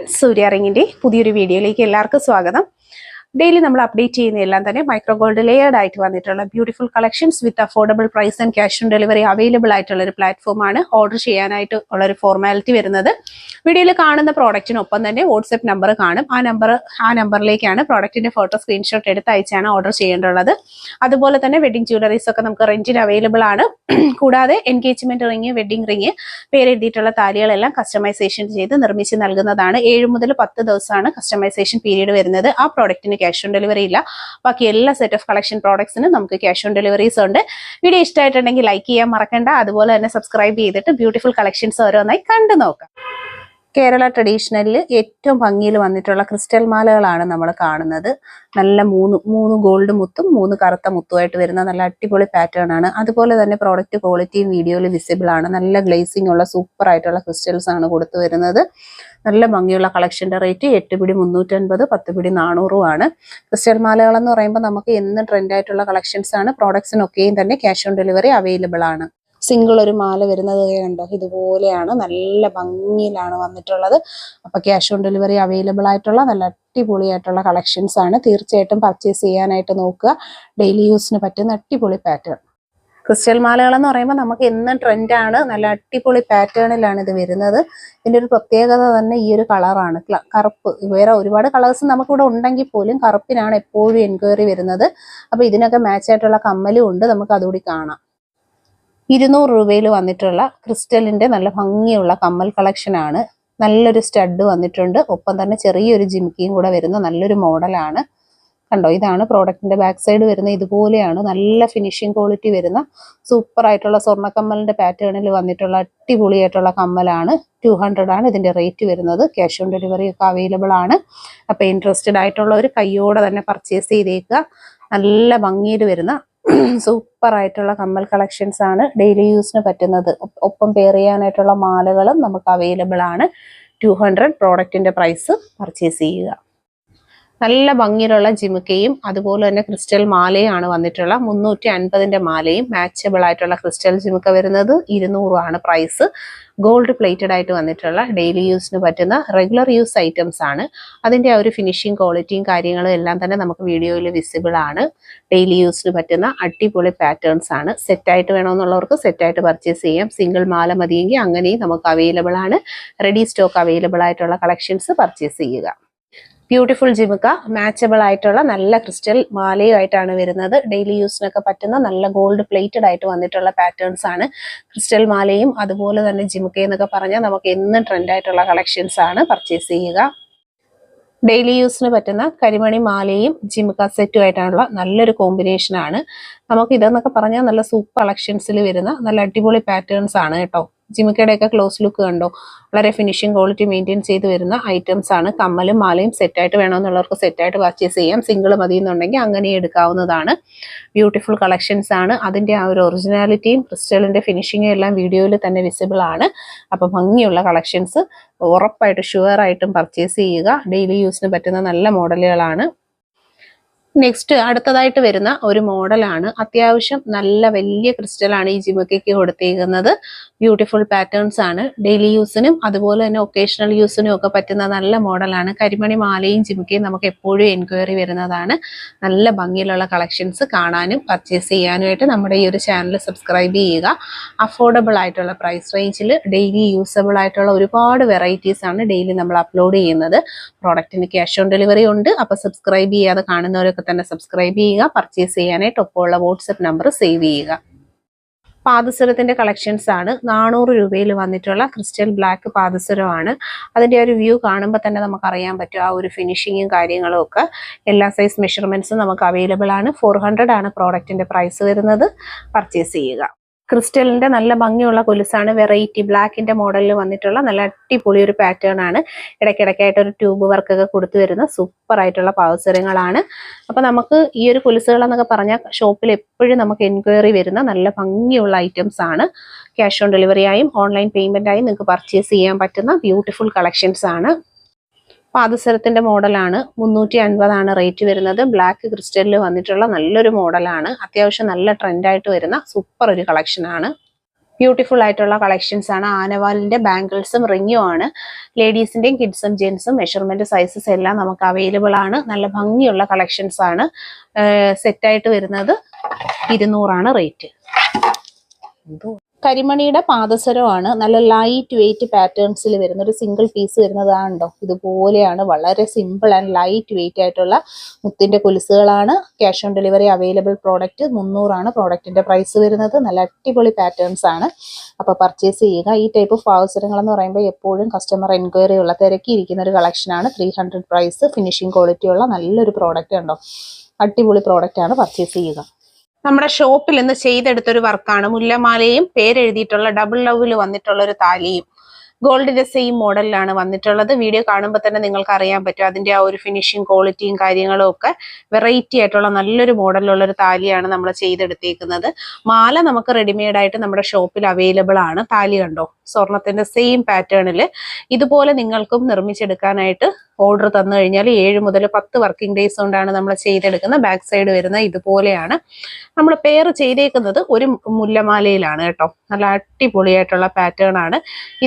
Friends, സൂര്യ റിങ്ങിന്റെ പുതിയൊരു വീഡിയോയിലേക്ക് എല്ലാവർക്കും സ്വാഗതം. ഡെയിലി നമ്മൾ അപ്ഡേറ്റ് ചെയ്യുന്ന എല്ലാം തന്നെ മൈക്രോ ഗോൾഡ് ലെയർഡ് ആയിട്ട് വന്നിട്ടുള്ള beautiful collections with affordable price and cash on delivery available ആയിട്ടുള്ള ഒരു പ്ലാറ്റ്ഫോമാണ്. ഓർഡർ ചെയ്യാനായിട്ട് ഉള്ള ഒരു ഫോർമാലിറ്റി വരുന്നത് വീഡിയോയിൽ കാണുന്ന പ്രോഡക്റ്റിനൊപ്പം തന്നെ വാട്സ്ആപ്പ് നമ്പർ കാണും. ആ നമ്പറിലേക്കാണ് പ്രോഡക്റ്റിന്റെ ഫോട്ടോ സ്ക്രീൻഷോട്ട് എടുത്ത് അയച്ചാണ് ഓർഡർ ചെയ്യേണ്ടുള്ളത്. അതുപോലെ തന്നെ വെഡിങ് ജ്വല്ലറീസ് ഒക്കെ നമുക്ക് റെന്റിന് അവൈലബിൾ ആണ്. കൂടാതെ എൻഗേജ്മെന്റ് റിങ്, വെഡിങ് റിങ്, പേരെഴുതിയിട്ടുള്ള താലികളെല്ലാം കസ്റ്റമൈസേഷൻ ചെയ്ത് നിർമ്മിച്ച് നൽകുന്നതാണ്. 7 മുതൽ 10 ദിവസമാണ് കസ്റ്റമൈസേഷൻ പീരീഡ് വരുന്നത്. ആ പ്രോഡക്റ്റിന് ക്യാഷ് ഓൺ ഡെലിവറി ഇല്ല. ബാക്കി എല്ലാ സെറ്റ് ഓഫ് കളക്ഷൻ പ്രോഡക്ട്സിനും നമുക്ക് ക്യാഷ് ഓൺ ഡെലിവറീസ് ഉണ്ട്. വീഡിയോ ഇഷ്ടമായിട്ടുണ്ടെങ്കിൽ ലൈക്ക് ചെയ്യാൻ മറക്കണ്ട. അതുപോലെ തന്നെ സബ്സ്ക്രൈബ് ചെയ്തിട്ട് ബ്യൂട്ടിഫുൾ കളക്ഷൻസ് ഓരോന്നായി കണ്ടു നോക്കാം. കേരള ട്രഡീഷണലിൽ ഏറ്റവും ഭംഗിയിൽ വന്നിട്ടുള്ള ക്രിസ്റ്റൽ മാലകളാണ് നമ്മൾ കാണുന്നത്. നല്ല മൂന്ന് ഗോൾഡ് മുത്തും 3 കറുത്ത മുത്തുമായിട്ട് വരുന്ന നല്ല അടിപൊളി പാറ്റേൺ ആണ്. അതുപോലെ തന്നെ പ്രോഡക്റ്റ് ക്വാളിറ്റിയും വീഡിയോയിൽ വിസിബിൾ ആണ്. നല്ല ഗ്ലേസിംഗ് ഉള്ള സൂപ്പർ ആയിട്ടുള്ള ക്രിസ്റ്റൽസ് ആണ് കൊടുത്തു വരുന്നത്. നല്ല ഭംഗിയുള്ള കളക്ഷന്റെ റേറ്റ് 8 പിടി 350, 10 പിടി 400 ആണ്. ക്രിസ്റ്റൽ മാലകൾ എന്ന് പറയുമ്പോൾ നമുക്ക് എന്നും ട്രെൻഡ് ആയിട്ടുള്ള കളക്ഷൻസ് ആണ്. പ്രോഡക്ട്സിനൊക്കെയും തന്നെ ക്യാഷ് ഓൺ ഡെലിവറി അവൈലബിൾ ആണ്. സിംഗിൾ ഒരു മാല വരുന്നത് കണ്ടോ, ഇതുപോലെയാണ്. നല്ല ഭംഗിയിലാണ് വന്നിട്ടുള്ളത്. അപ്പൊ ക്യാഷ് ഓൺ ഡെലിവറി അവൈലബിൾ ആയിട്ടുള്ള നല്ല അടിപൊളിയായിട്ടുള്ള കളക്ഷൻസ് ആണ്. തീർച്ചയായിട്ടും പർച്ചേസ് ചെയ്യാനായിട്ട് നോക്കുക. ഡെയിലി യൂസിന് പറ്റുന്ന അടിപൊളി പാറ്റേൺ. ക്രിസ്റ്റൽ മാലകൾ എന്ന് പറയുമ്പോൾ നമുക്ക് എന്നും ട്രെൻഡാണ്. നല്ല അടിപൊളി പാറ്റേണിലാണ് ഇത് വരുന്നത്. ഇതിൻ്റെ ഒരു പ്രത്യേകത തന്നെ ഈ ഒരു കളറാണ്, കറുപ്പ്. വേറെ ഒരുപാട് കളേഴ്സ് നമുക്കിവിടെ ഉണ്ടെങ്കിൽ പോലും കറുപ്പിനാണ് എപ്പോഴും എൻക്വയറി വരുന്നത്. അപ്പൊ ഇതിനൊക്കെ മാച്ച് ആയിട്ടുള്ള കമ്മലും ഉണ്ട്, നമുക്ക് അതുകൂടി കാണാം. 200 രൂപയിൽ വന്നിട്ടുള്ള ക്രിസ്റ്റലിന്റെ നല്ല ഭംഗിയുള്ള കമ്മൽ കളക്ഷൻ ആണ്. നല്ലൊരു സ്റ്റഡ് വന്നിട്ടുണ്ട്. ഒപ്പം തന്നെ ചെറിയൊരു ജിംക്കിയും കൂടെ വരുന്ന നല്ലൊരു മോഡലാണ്. കണ്ടോ, ഇതാണ് പ്രോഡക്റ്റിന്റെ ബാക്ക് സൈഡ് വരുന്നത്. ഇതുപോലെയാണ് നല്ല ഫിനിഷിംഗ് ക്വാളിറ്റി വരുന്ന സൂപ്പർ ആയിട്ടുള്ള സ്വർണ്ണക്കമ്മലിന്റെ പാറ്റേണിൽ വന്നിട്ടുള്ള അടിപൊളിയായിട്ടുള്ള കമ്മലാണ്. 200 ആണ് ഇതിന്റെ റേറ്റ് വരുന്നത്. ക്യാഷ് ഓൺ ഡെലിവറി ഒക്കെ അവൈലബിൾ ആണ്. അപ്പൊ ഇൻട്രസ്റ്റഡ് ആയിട്ടുള്ളവർ കയ്യോടെ തന്നെ പർച്ചേസ് ചെയ്തേക്കുക. നല്ല ഭംഗിയിൽ വരുന്ന സൂപ്പർ ആയിട്ടുള്ള കമ്മൽ കളക്ഷൻസ് ആണ്. ഡെയിലി യൂസിന് പറ്റുന്നത്. ഒപ്പം പെയർ ചെയ്യാനായിട്ടുള്ള മാലകളും നമുക്ക് അവൈലബിൾ ആണ്. 200 പ്രോഡക്റ്റിന്റെ പ്രൈസ് പർച്ചേസ് ചെയ്യുക. നല്ല ഭംഗിയിലുള്ള ജിമുക്കയും അതുപോലെ തന്നെ ക്രിസ്റ്റൽ മാലയാണ് വന്നിട്ടുള്ള 350ന്റെ മാലയും മാച്ചബിൾ ആയിട്ടുള്ള ക്രിസ്റ്റൽ ജിമുക്ക വരുന്നത് 200 ആണ് പ്രൈസ്. ഗോൾഡ് പ്ലേറ്റഡ് ആയിട്ട് വന്നിട്ടുള്ള ഡെയിലി യൂസിന് പറ്റുന്ന റെഗുലർ യൂസ് ഐറ്റംസ് ആണ്. അതിന്റെ ആ ഒരു ഫിനിഷിംഗ് ക്വാളിറ്റിയും കാര്യങ്ങളും എല്ലാം തന്നെ നമുക്ക് വീഡിയോയിൽ വിസിബിൾ ആണ്. ഡെയിലി യൂസിന് പറ്റുന്ന അടിപൊളി പാറ്റേൺസ് ആണ്. സെറ്റായിട്ട് വേണമെന്നുള്ളവർക്ക് സെറ്റായിട്ട് പർച്ചേസ് ചെയ്യാം. സിംഗിൾ മാല മതിയെങ്കിൽ അങ്ങനെയും നമുക്ക് അവൈലബിൾ ആണ്. റെഡി സ്റ്റോക്ക് അവൈലബിൾ ആയിട്ടുള്ള കളക്ഷൻസ് പർച്ചേസ് ചെയ്യുക. ബ്യൂട്ടിഫുൾ ജിമുക്ക മാച്ചബിൾ ആയിട്ടുള്ള നല്ല ക്രിസ്റ്റൽ മാലയുമായിട്ടാണ് വരുന്നത്. ഡെയിലി യൂസിനൊക്കെ പറ്റുന്ന നല്ല ഗോൾഡ് പ്ലേറ്റഡ് ആയിട്ട് വന്നിട്ടുള്ള പാറ്റേൺസ് ആണ്. ക്രിസ്റ്റൽ മാലയും അതുപോലെ തന്നെ ജിമുക്കയും എന്നൊക്കെ പറഞ്ഞാൽ നമുക്ക് എന്നും ട്രെൻഡ് ആയിട്ടുള്ള കളക്ഷൻസ് ആണ്. പർച്ചേസ് ചെയ്യുക. ഡെയിലി യൂസിന് പറ്റുന്ന കരിമണി മാലയും ജിമുക്ക സെറ്റും ആയിട്ടുള്ള നല്ലൊരു കോമ്പിനേഷൻ ആണ്. നമുക്ക് ഇതെന്നൊക്കെ പറഞ്ഞാൽ നല്ല സൂപ്പർ കളക്ഷൻസിൽ വരുന്ന നല്ല അടിപൊളി പാറ്റേൺസ് ആണ് കേട്ടോ. ജിമുക്കയുടെ ഒക്കെ ക്ലോസ് ലുക്ക് കണ്ടോ, വളരെ ഫിനിഷിംഗ് ക്വാളിറ്റി മെയിൻറ്റെയിൻ ചെയ്ത് വരുന്ന ഐറ്റംസ് ആണ്. കമ്മലും മാലയും സെറ്റായിട്ട് വേണമെന്നുള്ളവർക്ക് സെറ്റായിട്ട് പർച്ചേസ് ചെയ്യാം. സിംഗിൾ മതി എന്നുണ്ടെങ്കിൽ അങ്ങനെ എടുക്കാവുന്നതാണ്. ബ്യൂട്ടിഫുൾ കളക്ഷൻസ് ആണ്. അതിന്റെ ആ ഒരു ഒറിജിനാലിറ്റിയും ക്രിസ്റ്റലിന്റെ ഫിനിഷിങ്ങും എല്ലാം വീഡിയോയിൽ തന്നെ വിസിബിൾ ആണ്. അപ്പൊ ഭംഗിയുള്ള കളക്ഷൻസ് ഉറപ്പായിട്ട് ഷുവർ ആയിട്ടും പർച്ചേസ് ചെയ്യുക. ഡെയിലി യൂസിന് പറ്റുന്ന നല്ല മോഡലുകളാണ്. നെക്സ്റ്റ് അടുത്തതായിട്ട് വരുന്ന ഒരു മോഡലാണ്. അത്യാവശ്യം നല്ല വലിയ ക്രിസ്റ്റലാണ് ഈ ജിമുക്കയ്ക്ക് കൊടുത്തേക്കുന്നത്. ബ്യൂട്ടിഫുൾ പാറ്റേൺസ് ആണ്. ഡെയിലി യൂസിനും അതുപോലെ തന്നെ ഒക്കേഷണൽ യൂസിനും ഒക്കെ പറ്റുന്ന നല്ല മോഡലാണ്. കരിമണി മാലയും ജിമുക്കയും നമുക്ക് എപ്പോഴും എൻക്വയറി വരുന്നതാണ്. നല്ല ഭംഗിയിലുള്ള കളക്ഷൻസ് കാണാനും പർച്ചേസ് ചെയ്യാനുമായിട്ട് നമ്മുടെ ഈ ഒരു ചാനൽ സബ്സ്ക്രൈബ് ചെയ്യുക. അഫോർഡബിൾ ആയിട്ടുള്ള പ്രൈസ് റേഞ്ചിൽ ഡെയിലി യൂസബിൾ ആയിട്ടുള്ള ഒരുപാട് വെറൈറ്റീസ് ആണ് ഡെയിലി നമ്മൾ അപ്ലോഡ് ചെയ്യുന്നത്. പ്രോഡക്റ്റിന് ക്യാഷ് ഓൺ ഡെലിവറി ഉണ്ട്. അപ്പോൾ സബ്സ്ക്രൈബ് ചെയ്യാതെ കാണുന്നവരൊക്കെ തന്നെ സബ്സ്ക്രൈബ് ചെയ്യുക. പർച്ചേസ് ചെയ്യാനായിട്ട് ഒപ്പമുള്ള വാട്സ്ആപ്പ് നമ്പർ സേവ് ചെയ്യുക. പാദസരത്തിന്റെ കളക്ഷൻസ് ആണ്. 400 രൂപയിൽ വന്നിട്ടുള്ള ക്രിസ്റ്റൽ ബ്ലാക്ക് പാദസരമാണ്. അതിന്റെ ഒരു വ്യൂ കാണുമ്പോൾ തന്നെ നമുക്ക് അറിയാൻ പറ്റും ആ ഒരു ഫിനിഷിങ്ങും കാര്യങ്ങളും ഒക്കെ. എല്ലാ സൈസ് മെഷർമെന്റ്സും നമുക്ക് അവൈലബിൾ ആണ്. 400 ആണ് പ്രോഡക്റ്റിന്റെ പ്രൈസ് വരുന്നത്. പർച്ചേസ് ചെയ്യുക. ക്രിസ്റ്റലിന്റെ നല്ല ഭംഗിയുള്ള കൊലുസാണ്. വെറൈറ്റി ബ്ലാക്കിന്റെ മോഡലിൽ വന്നിട്ടുള്ള നല്ല അടിപൊളി ഒരു പാറ്റേൺ ആണ്. ഇടയ്ക്കിടയ്ക്കായിട്ട് ഒരു ട്യൂബ് വർക്ക് ഒക്കെ കൊടുത്തു വരുന്ന സൂപ്പർ ആയിട്ടുള്ള പാദസരങ്ങളാണ്. അപ്പൊ നമുക്ക് ഈ ഒരു കൊലുസുകൾ എന്നൊക്കെ പറഞ്ഞാൽ ഷോപ്പിൽ എപ്പോഴും നമുക്ക് എൻക്വയറി വരുന്ന നല്ല ഭംഗിയുള്ള ഐറ്റംസ് ആണ്. ക്യാഷ് ഓൺ ഡെലിവറി ആയും ഓൺലൈൻ പേയ്മെന്റ് ആയും നിങ്ങൾക്ക് പർച്ചേസ് ചെയ്യാൻ പറ്റുന്ന ബ്യൂട്ടിഫുൾ കളക്ഷൻസ് ആണ്. പാദസരത്തിന്റെ മോഡലാണ്. 350 ആണ് റേറ്റ് വരുന്നത്. ബ്ലാക്ക് ക്രിസ്റ്റലിൽ വന്നിട്ടുള്ള നല്ലൊരു മോഡലാണ്. അത്യാവശ്യം നല്ല ട്രെൻഡായിട്ട് വരുന്ന സൂപ്പർ ഒരു കളക്ഷൻ ആണ്. ബ്യൂട്ടിഫുൾ ആയിട്ടുള്ള കളക്ഷൻസ് ആണ്. ആനവാലിന്റെ ബാംഗിൾസും റിങ്ങും ആണ്. ലേഡീസിന്റെയും കിഡ്സും ജെന്റ്സും മെഷർമെന്റ് സൈസസ് എല്ലാം നമുക്ക് അവൈലബിൾ ആണ്. നല്ല ഭംഗിയുള്ള കളക്ഷൻസ് ആണ്. സെറ്റായിട്ട് വരുന്നത് 200 റേറ്റ്. കരിമണിയുടെ പാദസരമാണ്. നല്ല ലൈറ്റ് വെയിറ്റ് പാറ്റേൺസിൽ വരുന്ന ഒരു സിംഗിൾ പീസ് വരുന്നതാണോ, ഇതുപോലെയാണ്. വളരെ സിമ്പിൾ ആൻഡ് ലൈറ്റ് വെയിറ്റ് ആയിട്ടുള്ള മുത്തിന്റെ കൊലുസുകളാണ്. Cash on delivery available. Product 300 പ്രോഡക്റ്റിന്റെ പ്രൈസ് വരുന്നത്. നല്ല അടിപൊളി പാറ്റേൺസ് ആണ്. അപ്പോൾ പർച്ചേസ് ചെയ്യുക. ഈ ടൈപ്പ് ഓഫ് പാദസരങ്ങൾ എന്ന് പറയുമ്പോൾ എപ്പോഴും കസ്റ്റമർ എൻക്വയറി ഉള്ള തിരക്കിയിരിക്കുന്ന ഒരു കളക്ഷനാണ്. 300 പ്രൈസ്. ഫിനിഷിംഗ് ക്വാളിറ്റി ഉള്ള നല്ലൊരു പ്രോഡക്റ്റ് ഉണ്ടോ, അടിപൊളി പ്രോഡക്റ്റ് ആണ്. പർച്ചേസ് ചെയ്യുക. നമ്മുടെ ഷോപ്പിൽ ഇന്ന് ചെയ്തെടുത്തൊരു വർക്കാണ്. മുല്ലമാലയും പേരെഴുതിയിട്ടുള്ള ഡബിൾ ലവിൽ വന്നിട്ടുള്ള ഒരു താലിയും ഗോൾഡിന്റെ സെയിം മോഡലിലാണ് വന്നിട്ടുള്ളത്. വീഡിയോ കാണുമ്പോൾ തന്നെ നിങ്ങൾക്ക് അറിയാൻ പറ്റും അതിന്റെ ആ ഒരു ഫിനിഷിങ് ക്വാളിറ്റിയും കാര്യങ്ങളും ഒക്കെ. വെറൈറ്റി ആയിട്ടുള്ള നല്ലൊരു മോഡലിലുള്ള ഒരു താലിയാണ് നമ്മൾ ചെയ്തെടുത്തേക്കുന്നത്. മാല നമുക്ക് റെഡിമെയ്ഡ് ആയിട്ട് നമ്മുടെ ഷോപ്പിൽ അവൈലബിൾ ആണ്. താലി കണ്ടോ, സ്വർണത്തിന്റെ സെയിം പാറ്റേണിൽ ഇതുപോലെ നിങ്ങൾക്കും നിർമ്മിച്ചെടുക്കാനായിട്ട് ഓർഡർ തന്നു കഴിഞ്ഞാൽ 7 മുതൽ 10 വർക്കിംഗ് ഡേയ്സ് കൊണ്ടാണ് നമ്മൾ ചെയ്തെടുക്കുന്നത്. ബാക്ക് സൈഡ് വരുന്നത് ഇതുപോലെയാണ്. നമ്മൾ പെയർ ചെയ്തേക്കുന്നത് ഒരു മുല്ലമാലയിലാണ് കേട്ടോ. നല്ല അടിപൊളിയായിട്ടുള്ള പാറ്റേൺ ആണ്.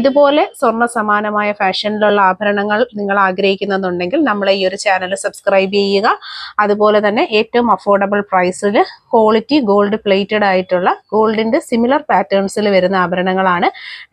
ഇതുപോലെ സ്വർണ്ണ സമാനമായ ഫാഷനിലുള്ള ആഭരണങ്ങൾ നിങ്ങൾ ആഗ്രഹിക്കുന്നുണ്ടെങ്കിൽ നമ്മളെ ഈ ഒരു ചാനൽ സബ്സ്ക്രൈബ് ചെയ്യുക. അതുപോലെ തന്നെ ഏറ്റവും അഫോർഡബിൾ പ്രൈസിൽ ക്വാളിറ്റി ഗോൾഡ് പ്ലേറ്റഡ് ആയിട്ടുള്ള ഗോൾഡിന്റെ സിമിലർ പാറ്റേൺസിൽ വരുന്ന ആഭരണങ്ങളാണ്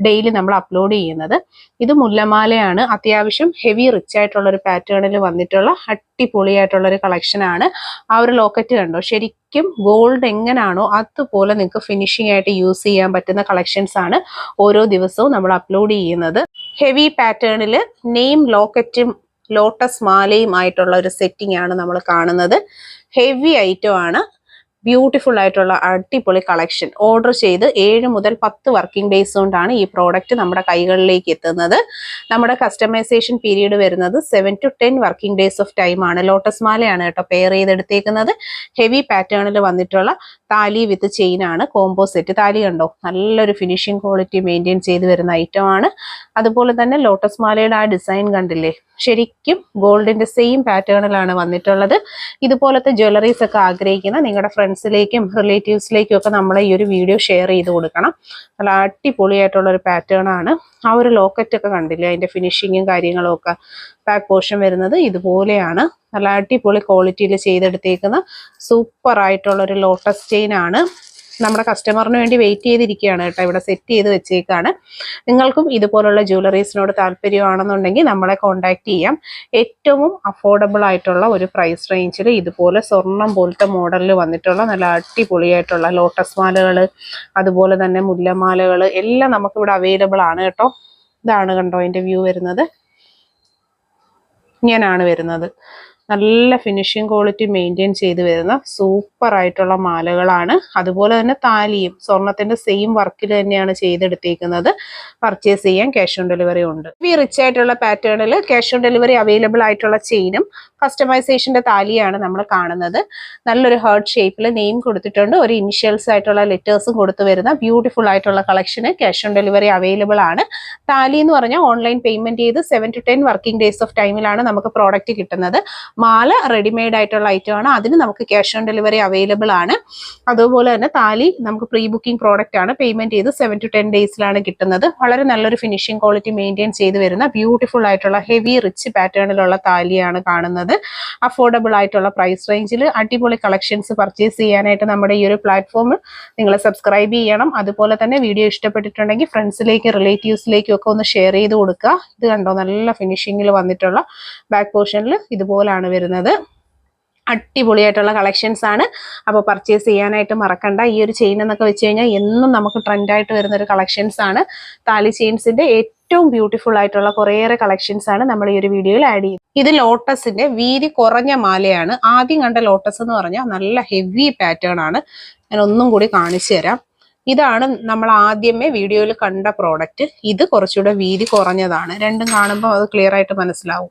ഡെയിലി നമ്മൾ അപ്ലോഡ് ചെയ്യുന്നത്. ഇത് മുല്ലമാലയാണ്. അത്യാവശ്യം ഹെവി റിച്ച് ആയിട്ടുള്ള ഒരു പാറ്റേണിൽ വന്നിട്ടുള്ള അടിപൊളിയായിട്ടുള്ള ഒരു കളക്ഷൻ ആണ്. ആ ഒരു ലോക്കറ്റ് കണ്ടോ, ശരിക്കും ഗോൾഡ് എങ്ങനെയാണോ അതുപോലെ നിങ്ങൾക്ക് ഫിനിഷിംഗ് ആയിട്ട് യൂസ് ചെയ്യാൻ പറ്റുന്ന കളക്ഷൻസ് ആണ് ഓരോ ദിവസവും നമ്മൾ അപ്ലോഡ് ചെയ്യുന്നത്. ഹെവി പാറ്റേണിൽ നെയിം ലോക്കറ്റും ലോട്ടസ് മാലയും ആയിട്ടുള്ള ഒരു സെറ്റിംഗ് ആണ് നമ്മൾ കാണുന്നത്. ഹെവി ഐറ്റം ആണ്. ബ്യൂട്ടിഫുൾ ആയിട്ടുള്ള അടിപൊളി കളക്ഷൻ. ഓർഡർ ചെയ്ത് 7 മുതൽ 10 വർക്കിംഗ് ഡേയ്സ് കൊണ്ടാണ് ഈ പ്രോഡക്റ്റ് നമ്മുടെ കൈകളിലേക്ക് എത്തുന്നത്. നമ്മുടെ കസ്റ്റമൈസേഷൻ പീരീഡ് വരുന്നത് 7 to 10 working days of time ആണ്. ലോട്ടസ് മാലയാണ് കേട്ടോ പെയർ ചെയ്തെടുത്തേക്കുന്നത്. ഹെവി പാറ്റേണിൽ വന്നിട്ടുള്ള താലി വിത്ത് ചെയിൻ ആണ്. Combo set. താലി കണ്ടോ, നല്ലൊരു ഫിനിഷിംഗ് ക്വാളിറ്റി മെയിൻറ്റെയിൻ ചെയ്ത് വരുന്ന ഐറ്റം ആണ്. അതുപോലെ തന്നെ ലോട്ടസ് മാലയുടെ ആ ഡിസൈൻ കണ്ടില്ലേ, ശരിക്കും ഗോൾഡിന്റെ സെയിം പാറ്റേണിലാണ് വന്നിട്ടുള്ളത്. ഇതുപോലത്തെ ജ്വല്ലറീസ് ഒക്കെ ആഗ്രഹിക്കുന്ന നിങ്ങളുടെ ഫ്രണ്ട്സിലേക്കും റിലേറ്റീവ്സിലേക്കും ഒക്കെ നമ്മൾ ഈ ഒരു വീഡിയോ ഷെയർ ചെയ്ത് കൊടുക്കണം. നല്ല അടിപൊളിയായിട്ടുള്ള ഒരു പാറ്റേൺ ആണ്. ആ ഒരു ലോക്കറ്റ് ഒക്കെ കണ്ടില്ലേ, അതിന്റെ ഫിനിഷിങ്ങും കാര്യങ്ങളും ഒക്കെ. ബാക്ക് പോർഷൻ വരുന്നത് ഇതുപോലെയാണ്. നല്ല അടിപൊളി ക്വാളിറ്റിയിൽ ചെയ്തെടുത്തേക്കുന്ന സൂപ്പർ ആയിട്ടുള്ള ഒരു ലോട്ടസ് ചെയിൻ ആണ്. നമ്മുടെ കസ്റ്റമറിന് വേണ്ടി വെയിറ്റ് ചെയ്തിരിക്കുകയാണ് കേട്ടോ. ഇവിടെ സെറ്റ് ചെയ്ത് വെച്ചേക്കാണ്. നിങ്ങൾക്കും ഇതുപോലുള്ള ജ്വല്ലറീസിനോട് താല്പര്യമാണെന്നുണ്ടെങ്കിൽ നമ്മളെ കോൺടാക്ട് ചെയ്യാം. ഏറ്റവും അഫോർഡബിൾ ആയിട്ടുള്ള ഒരു പ്രൈസ് റേഞ്ചിൽ ഇതുപോലെ സ്വർണം പോലത്തെ മോഡലിൽ വന്നിട്ടുള്ള നല്ല അടിപൊളിയായിട്ടുള്ള ലോട്ടസ് മാലകൾ, അതുപോലെ തന്നെ മുല്ലമാലകൾ എല്ലാം നമുക്കിവിടെ അവൈലബിൾ ആണ് കേട്ടോ. ഇതാണ് കണ്ടോ അതിൻ്റെ വ്യൂ വരുന്നത്. ഇങ്ങനെയാണ് വരുന്നത്. നല്ല ഫിനിഷിംഗ് ക്വാളിറ്റി മെയിൻറ്റെയിൻ ചെയ്ത് വരുന്ന സൂപ്പർ ആയിട്ടുള്ള മാലകളാണ്. അതുപോലെ തന്നെ താലിയും സ്വർണത്തിന്റെ സെയിം വർക്കിൽ തന്നെയാണ് ചെയ്തെടുത്തേക്കുന്നത്. പർച്ചേസ് ചെയ്യാൻ ക്യാഷ് ഓൺ ഡെലിവറി ഉണ്ട്. ഈ റിച്ച് ആയിട്ടുള്ള പാറ്റേണിൽ ക്യാഷ് ഓൺ ഡെലിവറി അവൈലബിൾ ആയിട്ടുള്ള ചെയിനും കസ്റ്റമൈസേഷന്റെ താലിയാണ് നമ്മൾ കാണുന്നത്. നല്ലൊരു ഹാർട്ട് ഷേപ്പിൽ നെയിം കൊടുത്തിട്ടുണ്ട്. ഒരു ഇനിഷ്യൽസ് ആയിട്ടുള്ള ലെറ്റേഴ്സും കൊടുത്തു വരുന്ന ബ്യൂട്ടിഫുൾ ആയിട്ടുള്ള കളക്ഷന് ക്യാഷ് ഓൺ ഡെലിവറി അവൈലബിൾ ആണ്. താലി എന്ന് പറഞ്ഞാൽ ഓൺലൈൻ പേയ്മെന്റ് ചെയ്ത് 7 to 10 വർക്കിംഗ് ഡേയ്സ് ഓഫ് ടൈമിലാണ് നമുക്ക് പ്രോഡക്റ്റ് കിട്ടുന്നത്. മാല റെഡിമെയ്ഡ് ആയിട്ടുള്ള ഐറ്റം ആണ്. അതിന് നമുക്ക് ക്യാഷ് ഓൺ ഡെലിവറി അവൈലബിൾ ആണ്. അതുപോലെ തന്നെ താലി നമുക്ക് പ്രീ ബുക്കിംഗ് പ്രോഡക്റ്റ് ആണ്. പേയ്മെന്റ് ചെയ്ത് 7 to 10 ഡേയ്സിലാണ് കിട്ടുന്നത്. വളരെ നല്ലൊരു ഫിനിഷിംഗ് ക്വാളിറ്റി മെയിൻറ്റെയിൻ ചെയ്ത് വരുന്ന ബ്യൂട്ടിഫുൾ ആയിട്ടുള്ള ഹെവി റിച്ച് പാറ്റേണിലുള്ള താലിയാണ് കാണുന്നത്. അഫോർഡബിൾ ആയിട്ടുള്ള പ്രൈസ് റേഞ്ചിൽ അടിപൊളി കളക്ഷൻസ് പർച്ചേസ് ചെയ്യാനായിട്ട് നമ്മുടെ ഈ ഒരു പ്ലാറ്റ്ഫോമിൽ നിങ്ങൾ സബ്സ്ക്രൈബ് ചെയ്യണം. അതുപോലെ തന്നെ വീഡിയോ ഇഷ്ടപ്പെട്ടിട്ടുണ്ടെങ്കിൽ ഫ്രണ്ട്സിലേക്കും റിലേറ്റീവ്സിലേക്കും ഒക്കെ ഒന്ന് ഷെയർ ചെയ്ത് കൊടുക്കുക. ഇത് കണ്ടോ, നല്ല ഫിനിഷിങ്ങിൽ വന്നിട്ടുള്ള ബാക്ക് പോർഷനിൽ ഇതുപോലാണ് വരുന്നത്. അടിപൊളിയായിട്ടുള്ള കളക്ഷൻസ് ആണ്. അപ്പോൾ പർച്ചേസ് ചെയ്യാനായിട്ട് മറക്കണ്ട. ഈ ഒരു ചെയിൻ എന്നൊക്കെ വെച്ച് കഴിഞ്ഞാൽ എന്നും നമുക്ക് ട്രെൻഡായിട്ട് വരുന്ന ഒരു കളക്ഷൻസ് ആണ്. താലി ചെയിൻസിന്റെ ഏറ്റവും ബ്യൂട്ടിഫുൾ ആയിട്ടുള്ള കുറേയേറെ കളക്ഷൻസ് ആണ് നമ്മൾ ഈ ഒരു വീഡിയോയിൽ ആഡ് ചെയ്യുന്നത്. ഇത് ലോട്ടസിന്റെ വീതി കുറഞ്ഞ മാലയാണ്. ആദ്യം കണ്ട ലോട്ടസ് എന്ന് പറഞ്ഞാൽ നല്ല ഹെവി പാറ്റേൺ ആണ്. ഞാൻ ഒന്നും കൂടി കാണിച്ചു തരാം. ഇതാണ് നമ്മൾ ആദ്യമേ വീഡിയോയിൽ കണ്ട പ്രോഡക്റ്റ്. ഇത് കുറച്ചുകൂടെ വീതി കുറഞ്ഞതാണ്. രണ്ടും കാണുമ്പോൾ അത് ക്ലിയർ ആയിട്ട് മനസ്സിലാവും.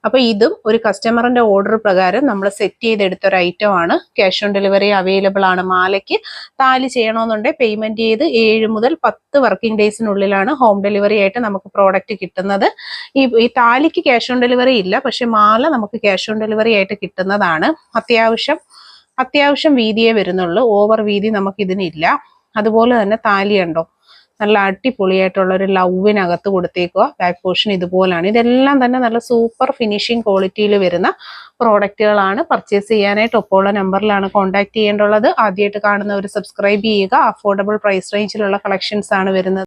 അപ്പോൾ ഇതും ഒരു കസ്റ്റമറിന്റെ ഓർഡർ പ്രകാരം നമ്മൾ സെറ്റ് ചെയ്തെടുത്ത ഒരു ഐറ്റം ആണ്. ക്യാഷ് ഓൺ ഡെലിവറി അവൈലബിൾ ആണ്. മാലയ്ക്ക് താലി ചെയ്യണമെന്നുണ്ടെങ്കിൽ പേയ്മെന്റ് ചെയ്ത് 7 മുതൽ 10 വർക്കിംഗ് ഡേയ്സിനുള്ളിലാണ് ഹോം ഡെലിവറി ആയിട്ട് നമുക്ക് പ്രോഡക്റ്റ് കിട്ടുന്നത്. ഈ താലിക്ക് ക്യാഷ് ഓൺ ഡെലിവറി ഇല്ല, പക്ഷെ മാല നമുക്ക് ക്യാഷ് ഓൺ ഡെലിവറി ആയിട്ട് കിട്ടുന്നതാണ്. അത്യാവശ്യം വീതിയേ വരുന്നുള്ളൂ. ഓവർ വീതി നമുക്ക് ഇതിനില്ല. അതുപോലെ തന്നെ താലി ഉണ്ടോ, നല്ല അടിപൊളിയായിട്ടുള്ള ഒരു ലവിനകത്ത് കൊടുത്തേക്കുക. Back portion ഇതുപോലാണ്. ഇതെല്ലാം തന്നെ നല്ല സൂപ്പർ ഫിനിഷിംഗ് ക്വാളിറ്റിയിൽ വരുന്ന പ്രോഡക്റ്റുകളാണ്. പർച്ചേസ് ചെയ്യാനായിട്ട് ഒപ്പമുള്ള നമ്പറിലാണ് കോൺടാക്ട് ചെയ്യേണ്ടുള്ളത്. ആദ്യമായിട്ട് കാണുന്നവർ സബ്സ്ക്രൈബ് ചെയ്യുക. അഫോർഡബിൾ പ്രൈസ് റേഞ്ചിലുള്ള കളക്ഷൻസ് ആണ് വരുന്നത്.